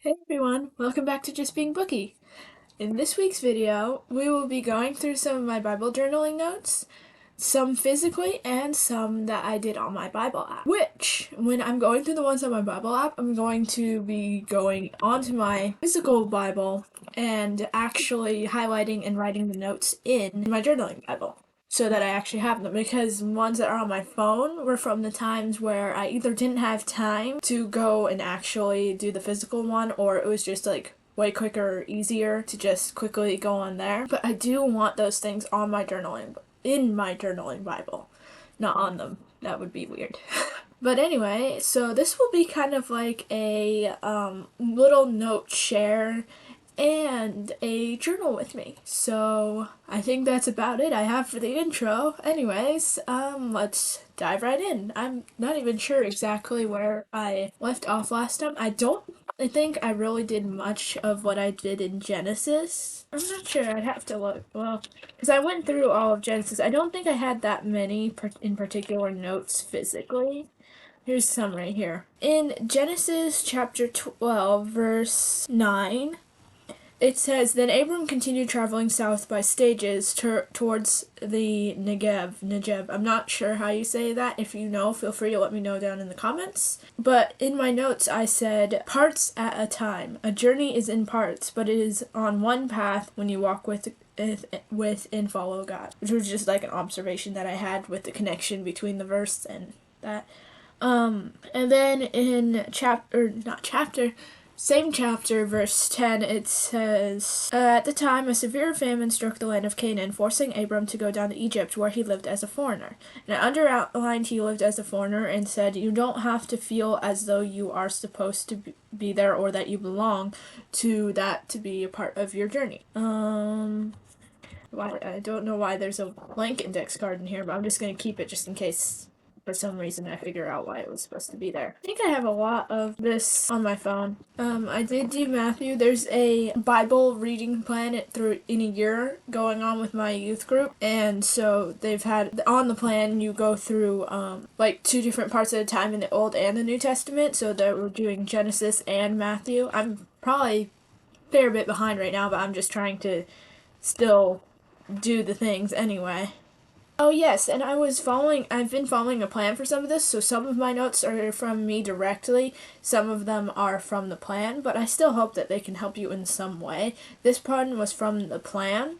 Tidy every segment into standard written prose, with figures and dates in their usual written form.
Hey everyone, welcome back to Just Being Booky. In this week's video, we will be going through some of my Bible journaling notes, some physically and some that I did on my Bible app. Which, when I'm going through the ones on my Bible app, I'm going to be going onto my physical Bible and actually highlighting and writing the notes in my journaling Bible, so that I actually have them, because ones that are on my phone were from the times where I either didn't have time to go and actually do the physical one, or it was just like way quicker or easier to just quickly go on there. But I do want those things on my in my journaling Bible, not on them. That would be weird. But anyway, so this will be kind of like a little note share and a journal with me. So I think that's about it I have for the intro. Anyways, let's dive right in. I'm not even sure exactly where I left off last time. I think I really did much of what I did in Genesis. I'm not sure. I'd have to look. Well, because I went through all of Genesis. I don't think I had that many in particular notes physically. Here's some right here. In Genesis chapter 12, verse 9, it says, "Then Abram continued traveling south by stages towards the Negev. I'm not sure how you say that. If you know, feel free to let me know down in the comments. But in my notes, I said, parts at a time. A journey is in parts, but it is on one path when you walk with and follow God." Which was just like an observation that I had with the connection between the verse and that. And then in same chapter, verse 10, it says, "At the time, a severe famine struck the land of Canaan, forcing Abram to go down to Egypt, where he lived as a foreigner." And it underlined he lived as a foreigner and said, "You don't have to feel as though you are supposed to be there or that you belong to that to be a part of your journey." I don't know why there's a blank index card in here, but I'm just going to keep it just in case for some reason I figure out why it was supposed to be there. I think I have a lot of this on my phone. I did do Matthew. There's a Bible reading plan in a year going on with my youth group, and so they've had on the plan you go through like 2 different parts at a time in the Old and the New Testament. So that we're doing Genesis and Matthew. I'm probably a fair bit behind right now, but I'm just trying to still do the things anyway. Oh yes, and I've been following a plan for some of this, so some of my notes are from me directly, some of them are from the plan, but I still hope that they can help you in some way. This one was from the plan,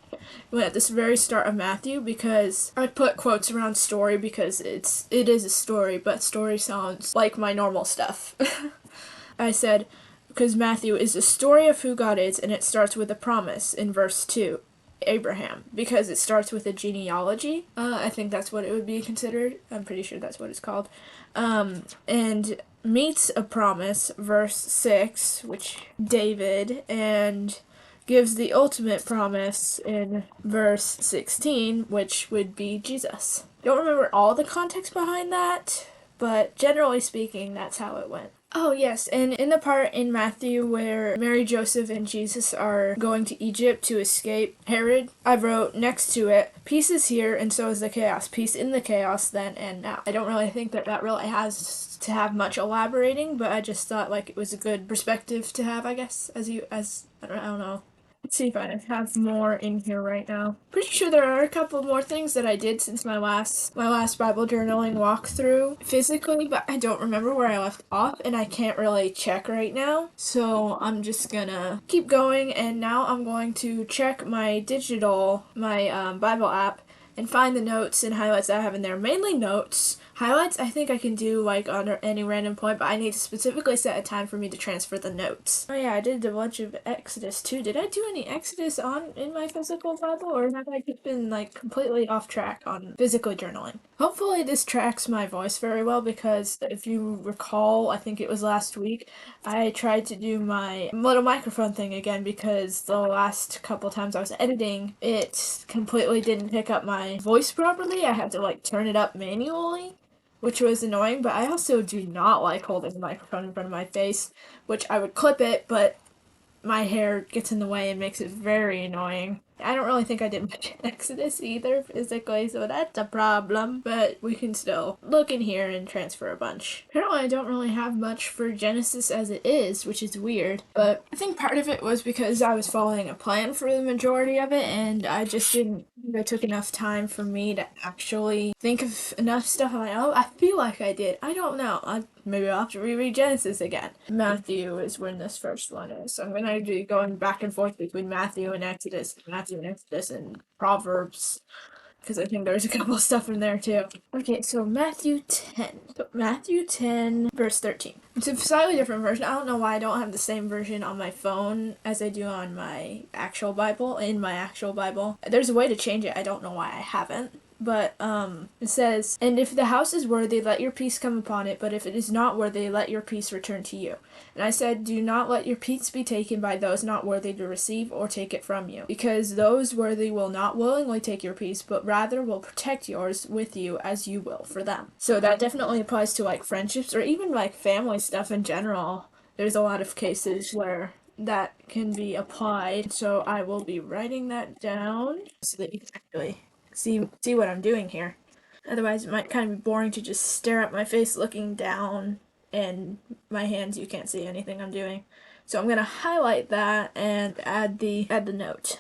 at this very start of Matthew, because I put quotes around story because it is a story, but story sounds like my normal stuff. I said, because Matthew is a story of who God is, and it starts with a promise in verse 2. Abraham, because it starts with a genealogy. I think that's what it would be considered. I'm pretty sure that's what it's called. And meets a promise, verse 6, which David, and gives the ultimate promise in verse 16, which would be Jesus. Don't remember all the context behind that, but generally speaking, that's how it went. Oh yes, and in the part in Matthew where Mary, Joseph, and Jesus are going to Egypt to escape Herod, I wrote next to it, "Peace is here and so is the chaos. Peace in the chaos then and now." I don't really think that really has to have much elaborating, but I just thought like it was a good perspective to have, I guess, I don't know. Let's see if I have more in here right now. Pretty sure there are a couple more things that I did since my last Bible journaling walkthrough physically, but I don't remember where I left off, and I can't really check right now. So I'm just gonna keep going, and now I'm going to check my Bible app and find the notes and highlights that I have in there. Mainly notes. Highlights I think I can do like on any random point, but I need to specifically set a time for me to transfer the notes. Oh yeah, I did a bunch of Exodus too. Did I do any Exodus in my physical Bible, or have I just been like completely off track on physically journaling? Hopefully this tracks my voice very well, because if you recall, I think it was last week, I tried to do my little microphone thing again because the last couple times I was editing, it completely didn't pick up my voice properly. I had to like turn it up manually, which was annoying, but I also do not like holding the microphone in front of my face, which I would clip it, but my hair gets in the way and makes it very annoying. I don't really think I did much in Exodus either physically, so that's a problem, but we can still look in here and transfer a bunch. Apparently I don't really have much for Genesis as it is, which is weird, but I think part of it was because I was following a plan for the majority of it, and I just didn't think it took enough time for me to actually think of enough stuff on my own. I feel like I did. I don't know. Maybe I'll have to reread Genesis again. Matthew is when this first one is. So I'm going to be going back and forth between Matthew and Exodus, and Proverbs, because I think there's a couple of stuff in there too. Okay, so Matthew 10. So Matthew 10, verse 13. It's a slightly different version. I don't know why I don't have the same version on my phone as I do on my actual Bible, in my actual Bible. There's a way to change it. I don't know why I haven't. But it says, "And if the house is worthy, let your peace come upon it, but if it is not worthy, let your peace return to you. And I said, do not let your peace be taken by those not worthy to receive or take it from you, because those worthy will not willingly take your peace, but rather will protect yours with you as you will for them." So that definitely applies to like friendships or even like family stuff in general. There's a lot of cases where that can be applied. So I will be writing that down so that you can actually see what I'm doing here. Otherwise, it might kind of be boring to just stare at my face looking down, and my hands, you can't see anything I'm doing. So I'm gonna highlight that and add the note.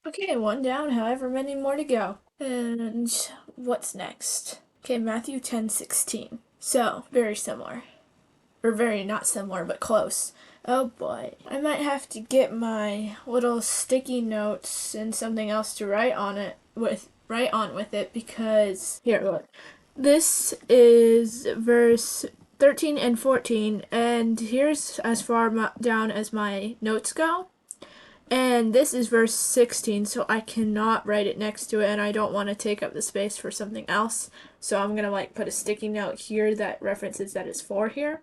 Okay, one down, however many more to go. And what's next? Okay, Matthew 10:16. So, very similar. Or very not similar, but close. Oh boy. I might have to get my little sticky notes and something else to write on it with right on with it because, here, look. This is verse 13 and 14, and here's as far down as my notes go. And this is verse 16, so I cannot write it next to it, and I don't want to take up the space for something else. So I'm going to like put a sticky note here that references that it's for here.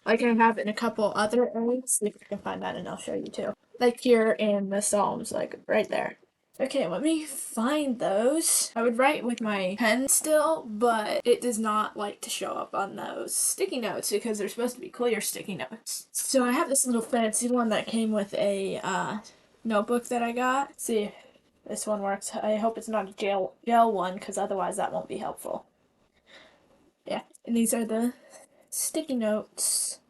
Like I have in a couple other areas. If you can find that, and I'll show you too. Like here in the Psalms, like right there. Okay, let me find those. I would write with my pen still, but it does not like to show up on those sticky notes because they're supposed to be clear sticky notes. So I have this little fancy one that came with a notebook that I got. Let's see if this one works. I hope it's not a gel one because otherwise that won't be helpful. Yeah, and these are the sticky notes.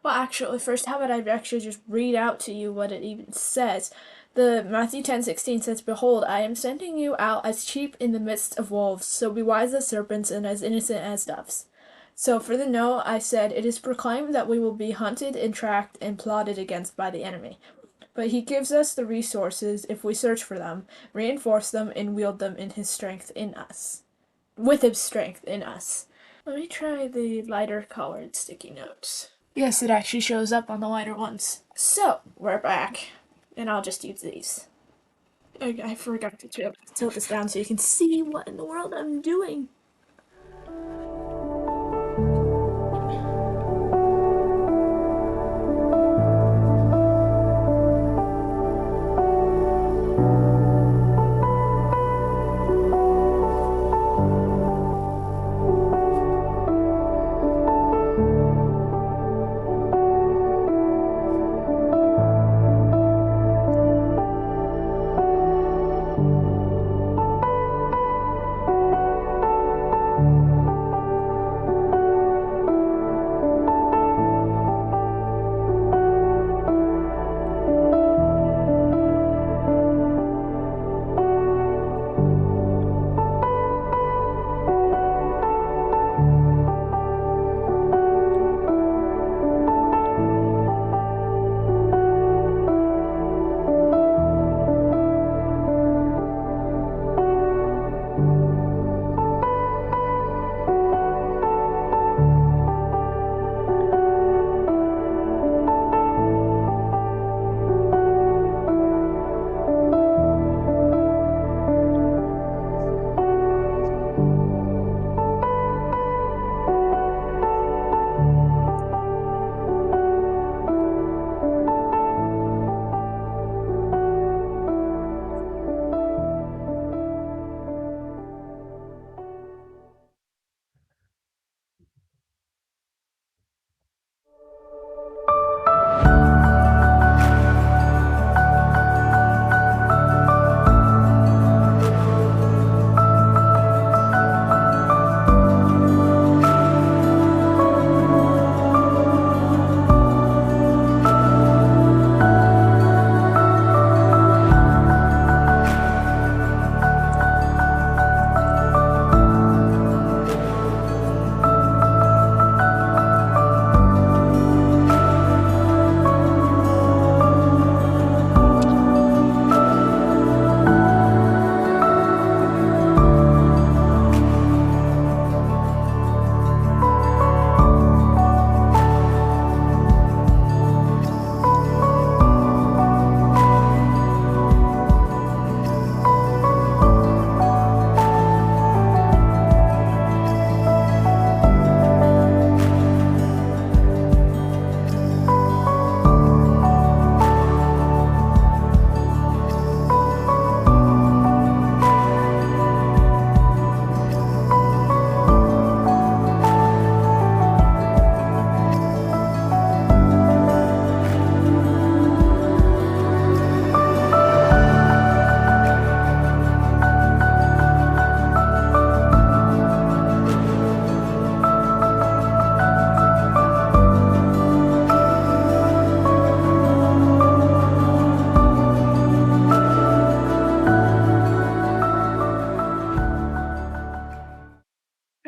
Well, actually, first, how about I actually just read out to you what it even says? The Matthew 10:16 says, "Behold, I am sending you out as sheep in the midst of wolves, so be wise as serpents and as innocent as doves." So for the no, I said, "It is proclaimed that we will be hunted and tracked and plotted against by the enemy. But he gives us the resources if we search for them, reinforce them, and wield them in his strength in us. With his strength in us." Let me try the lighter colored sticky notes. Yes, it actually shows up on the lighter ones. So, we're back. And I'll just use these. I forgot to tilt this down so you can see what in the world I'm doing.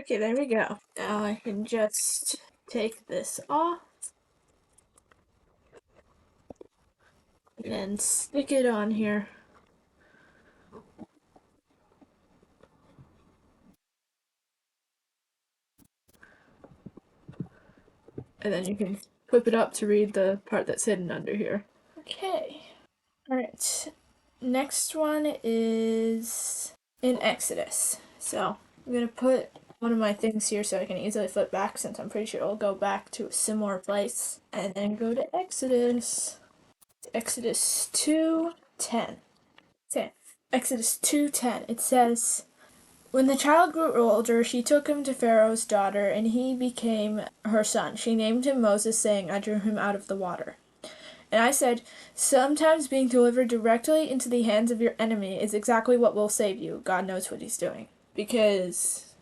Okay, there we go. Now I can just take this off and stick it on here. and then you can flip it up to read the part that's hidden under here. Okay. Alright. Next one is in Exodus. So I'm going to put one of my things here so I can easily flip back, since I'm pretty sure it'll go back to a similar place. And then go to Exodus. Exodus 2:10. Okay. Exodus 2:10. It says, "When the child grew older, she took him to Pharaoh's daughter, and he became her son. She named him Moses, saying, 'I drew him out of the water.' And I said, 'Sometimes being delivered directly into the hands of your enemy is exactly what will save you. God knows what he's doing.'" Because,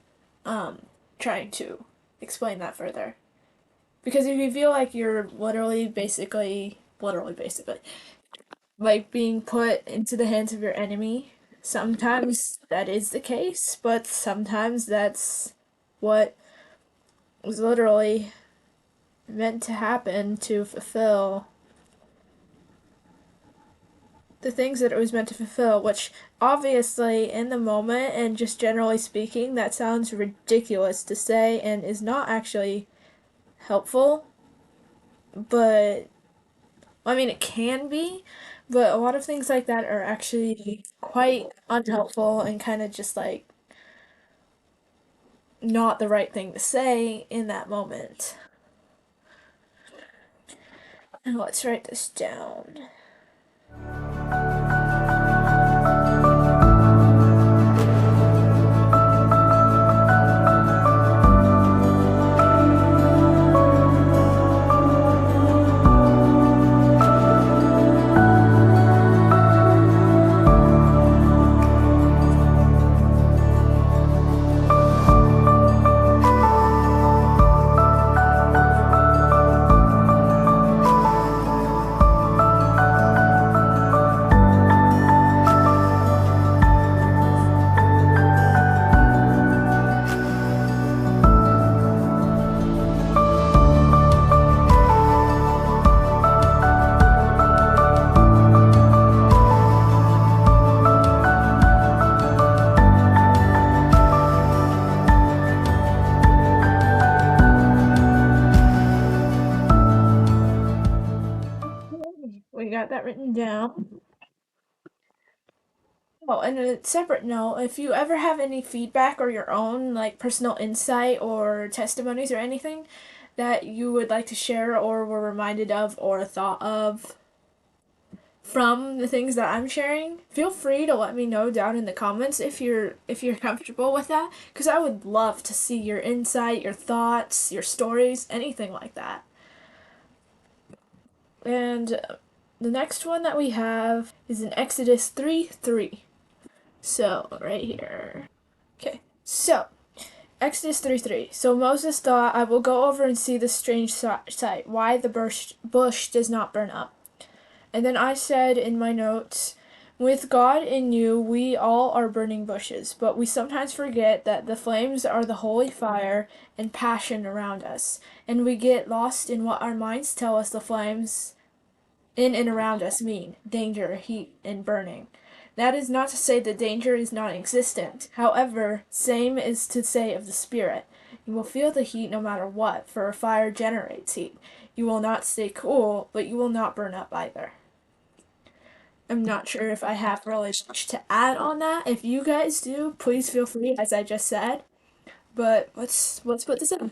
trying to explain that further. Because if you feel like you're literally basically, like being put into the hands of your enemy, sometimes that is the case, but sometimes that's what was literally meant to happen to fulfill the things that it was meant to fulfill, which obviously in the moment and just generally speaking, that sounds ridiculous to say and is not actually helpful. But, I mean, it can be, but a lot of things like that are actually quite unhelpful and kind of just like not the right thing to say in that moment. And let's write this down. We got that written down. Oh, and a separate note, if you ever have any feedback or your own like personal insight or testimonies or anything that you would like to share or were reminded of or thought of from the things that I'm sharing, feel free to let me know down in the comments if you're comfortable with that, because I would love to see your insight, your thoughts, your stories, anything like that. And the next one that we have is in Exodus 3:3. So, right here. Okay, so, Exodus 3:3. "So Moses thought, 'I will go over and see this strange sight, why the bush does not burn up.' And then I said in my notes, 'With God in you, we all are burning bushes, but we sometimes forget that the flames are the holy fire and passion around us, and we get lost in what our minds tell us the flames in and around us mean: danger, heat, and burning. That is not to say that danger is non-existent. However, same is to say of the Spirit. You will feel the heat no matter what, for a fire generates heat. You will not stay cool, but you will not burn up either.'" I'm not sure if I have really much to add on that. If you guys do, please feel free, as I just said. But let's put this in.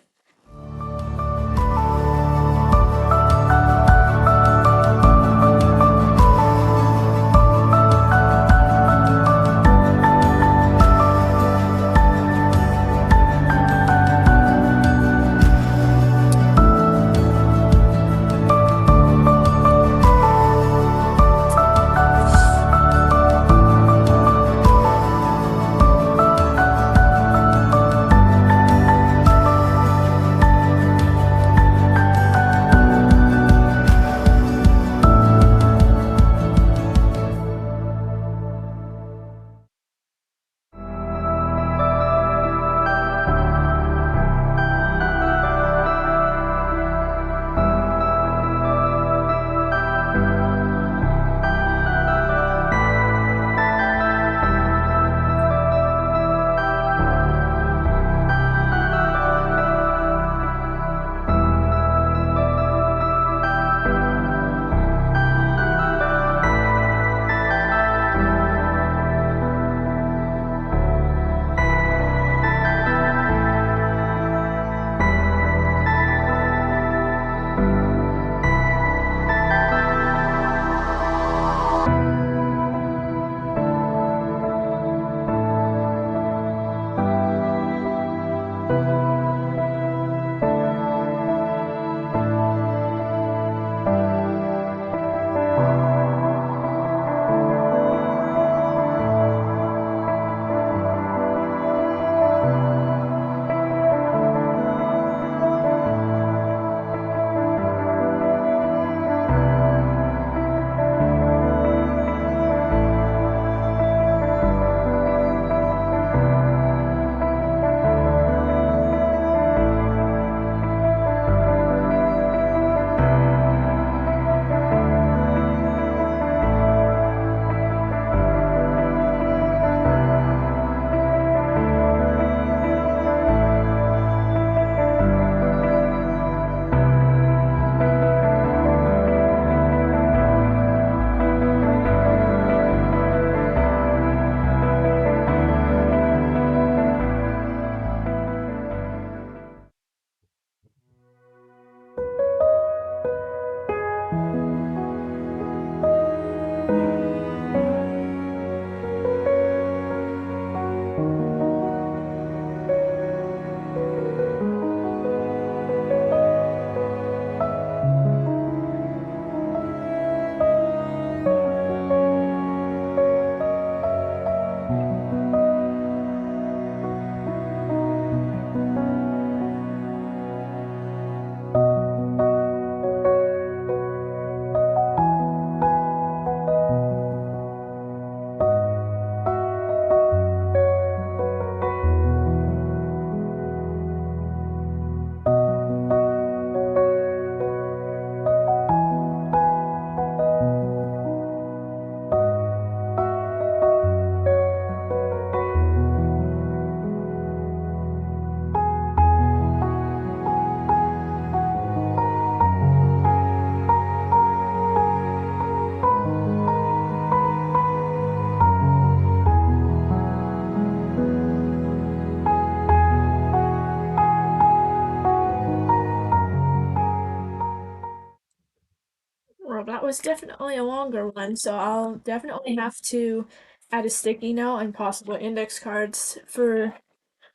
Well, that was definitely a longer one, so I'll definitely have to add a sticky note and possible index cards for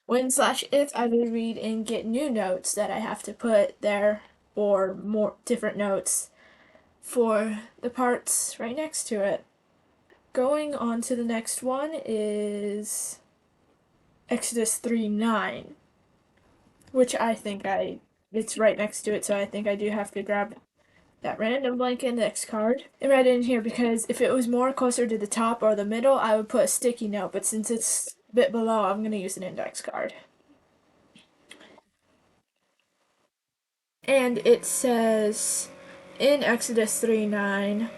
when slash if I reread and get new notes that I have to put there, or more different notes for the parts right next to it. Going on to the next one is Exodus 3:9, which it's right next to it, so I think I do have to grab that random blank index card and write it in here, because if it was more closer to the top or the middle, I would put a sticky note, but since it's a bit below, I'm going to use an index card. And it says in Exodus 3:9,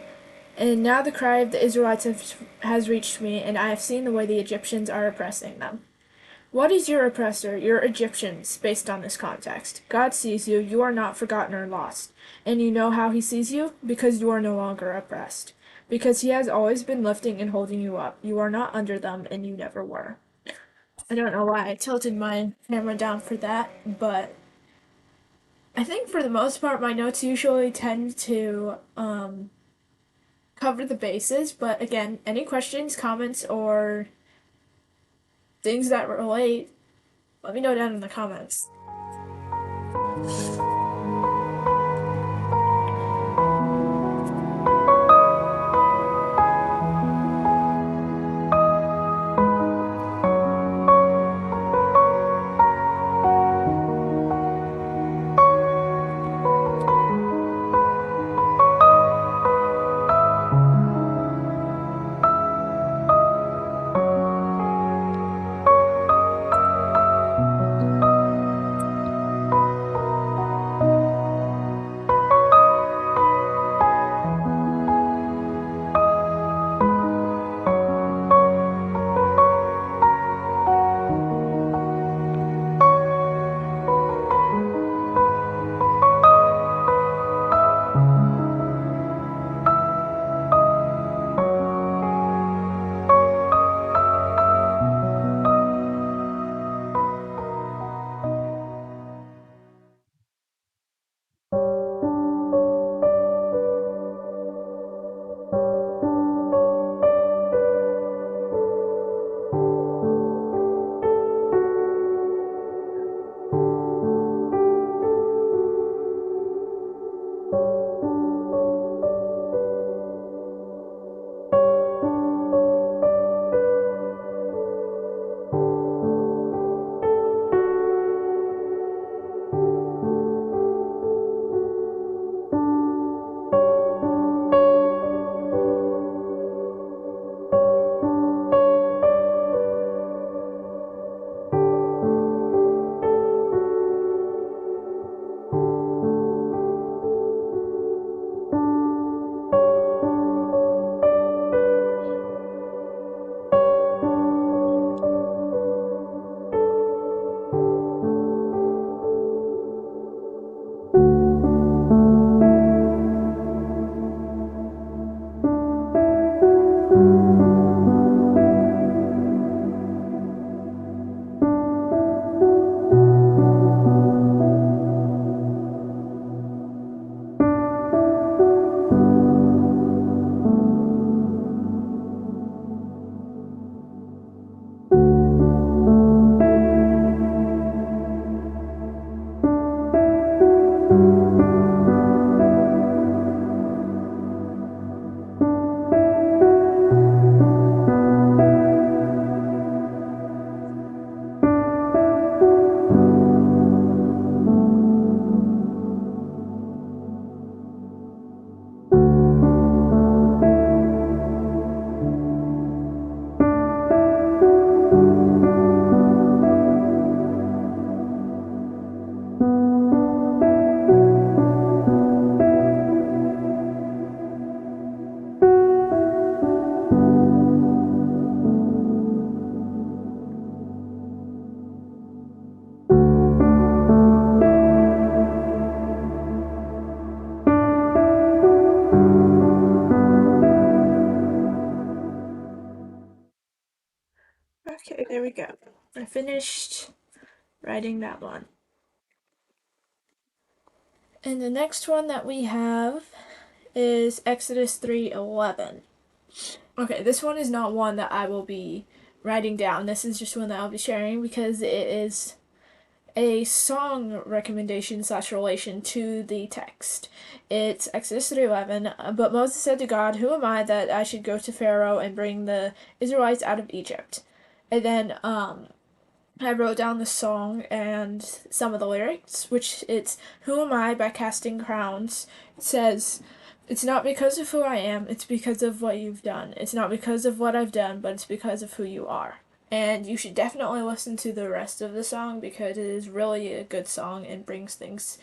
and now the cry of the Israelites has reached me, and I have seen the way the Egyptians are oppressing them. What is your oppressor, your Egyptians, based on this context? God sees you, you are not forgotten or lost. And you know how he sees you? Because you are no longer oppressed. Because he has always been lifting and holding you up. You are not under them, and you never were. I don't know why I tilted my camera down for that, but I think for the most part my notes usually tend to cover the bases, but again, any questions, comments, or things that relate, let me know down in the comments. Okay, there we go. I finished writing that one. And the next one that we have is Exodus 3:11. Okay, this one is not one that I will be writing down. This is just one that I'll be sharing because it is a song recommendation / relation to the text. It's Exodus 3:11. But Moses said to God, "Who am I that I should go to Pharaoh and bring the Israelites out of Egypt?" And then I wrote down the song and some of the lyrics, which it's "Who am I by casting crowns?" It says, "It's not because of who I am, it's because of what you've done. It's not because of what I've done, but it's because of who you are." And you should definitely listen to the rest of the song because it is really a good song and brings things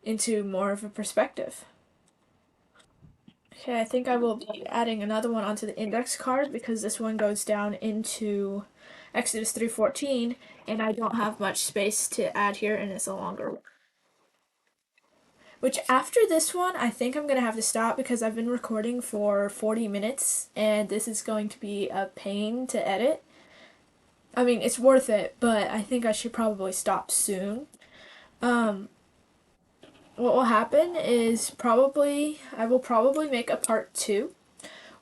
into more of a perspective. Okay, I think I will be adding another one onto the index card because this one goes down into Exodus 3:14, and I don't have much space to add here, and it's a longer one. Which after this one, I think I'm going to have to stop because I've been recording for 40 minutes, and this is going to be a pain to edit. I mean, it's worth it, but I think I should probably stop soon. What will happen is I will probably make a part 2,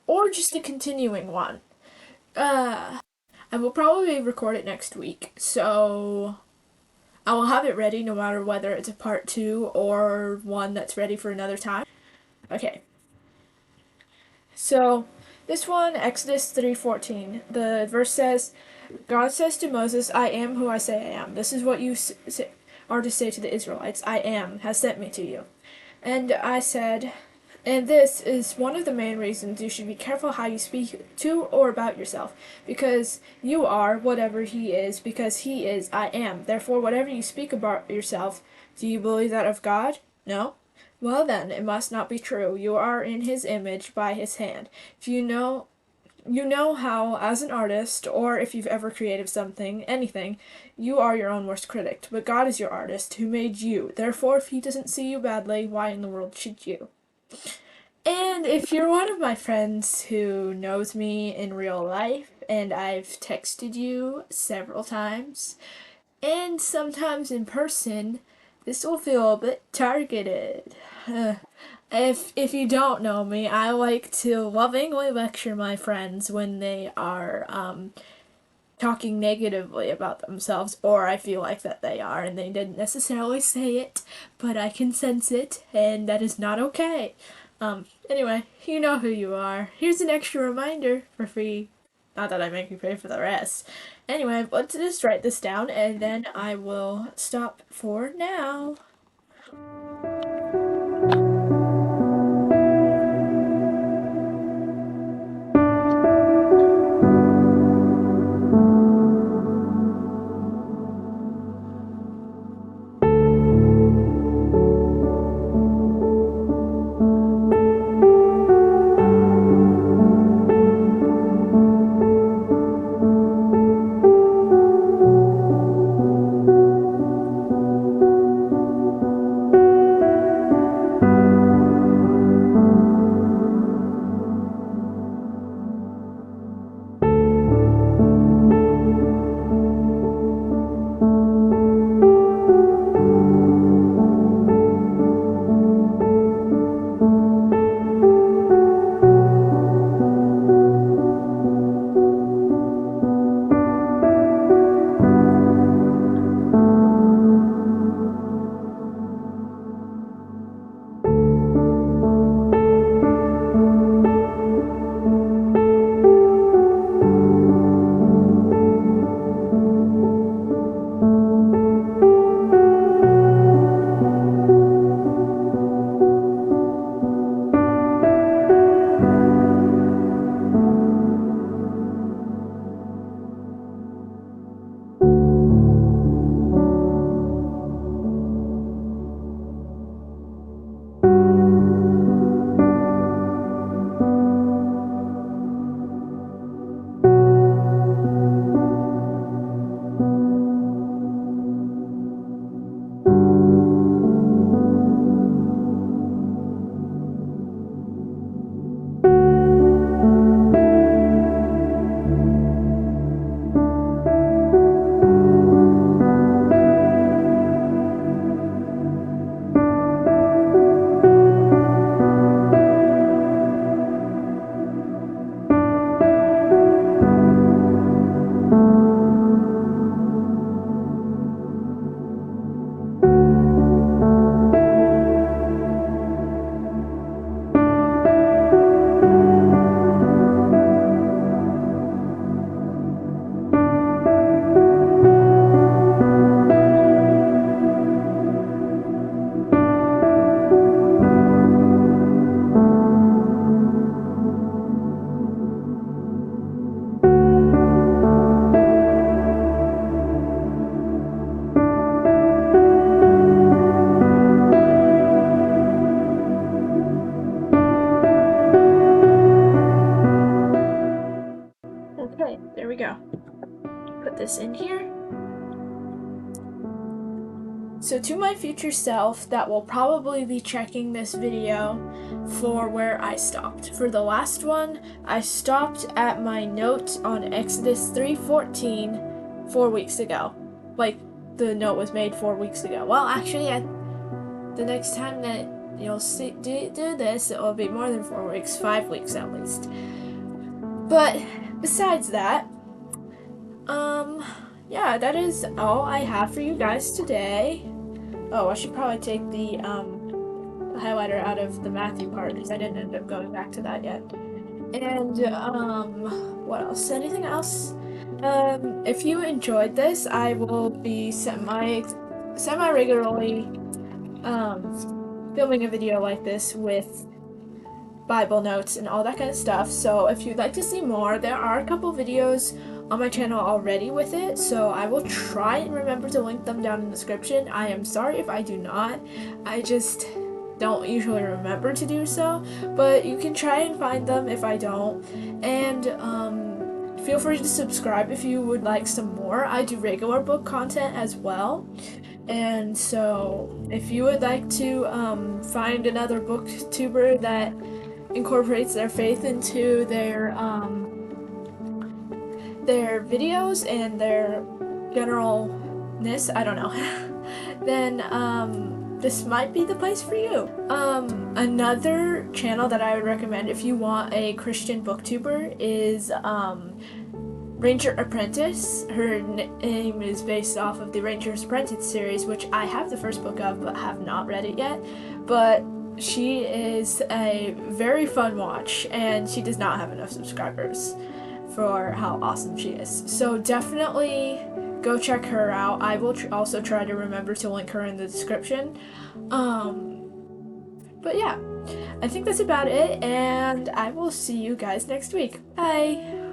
or just a continuing one. I will probably record it next week, so I will have it ready no matter whether it's a part 2 or one that's ready for another time. Okay. So, this one, Exodus 3:14, the verse says, God says to Moses, "I am who I say I am." This is what you are to say to the Israelites. "I am has sent me to you." And I said, and this is one of the main reasons you should be careful how you speak to or about yourself, because you are whatever he is, because he is I am. Therefore, whatever you speak about yourself, do you believe that of God? No? Well then, it must not be true. You are in his image by his hand. If you know how, as an artist, or if you've ever created something, anything, you are your own worst critic. But God is your artist, who made you. Therefore, if he doesn't see you badly, why in the world should you? And if you're one of my friends who knows me in real life, and I've texted you several times, and sometimes in person, this will feel a bit targeted. If you don't know me, I like to lovingly lecture my friends when they are talking negatively about themselves, or I feel like that they are, and they didn't necessarily say it, but I can sense it, and that is not okay. Anyway, you know who you are. Here's an extra reminder for free. Not that I make you pay for the rest. Anyway, let's just write this down, and then I will stop for now. put this in here. So to my future self that will probably be checking this video for where I stopped. For the last one, I stopped at my note on Exodus 3:14 4 weeks ago. Like, the note was made 4 weeks ago. Well, actually, the next time that you'll do this, it will be more than 4 weeks, 5 weeks at least. But besides that, yeah, that is all I have for you guys today. Oh, I should probably take the highlighter out of the Matthew part because I didn't end up going back to that yet. And what else? Anything else? If you enjoyed this, I will be semi-regularly filming a video like this with Bible notes and all that kind of stuff. So if you'd like to see more, there are a couple videos on my channel already with it, so I will try and remember to link them down in the description. I am sorry if I do not. I just don't usually remember to do so, but you can try and find them if I don't. And feel free to subscribe if you would like some more. I do regular book content as well. And so if you would like to find another booktuber that incorporates their faith into their videos and their generalness, I don't know, then this might be the place for you. Another channel that I would recommend if you want a Christian booktuber is Ranger Apprentice. Her name is based off of the Ranger's Apprentice series, which I have the first book of but have not read it yet. But she is a very fun watch, and she does not have enough subscribers for how awesome she is. So definitely go check her out. I will also try to remember to link her in the description. But yeah, I think that's about it, and I will see you guys next week. Bye!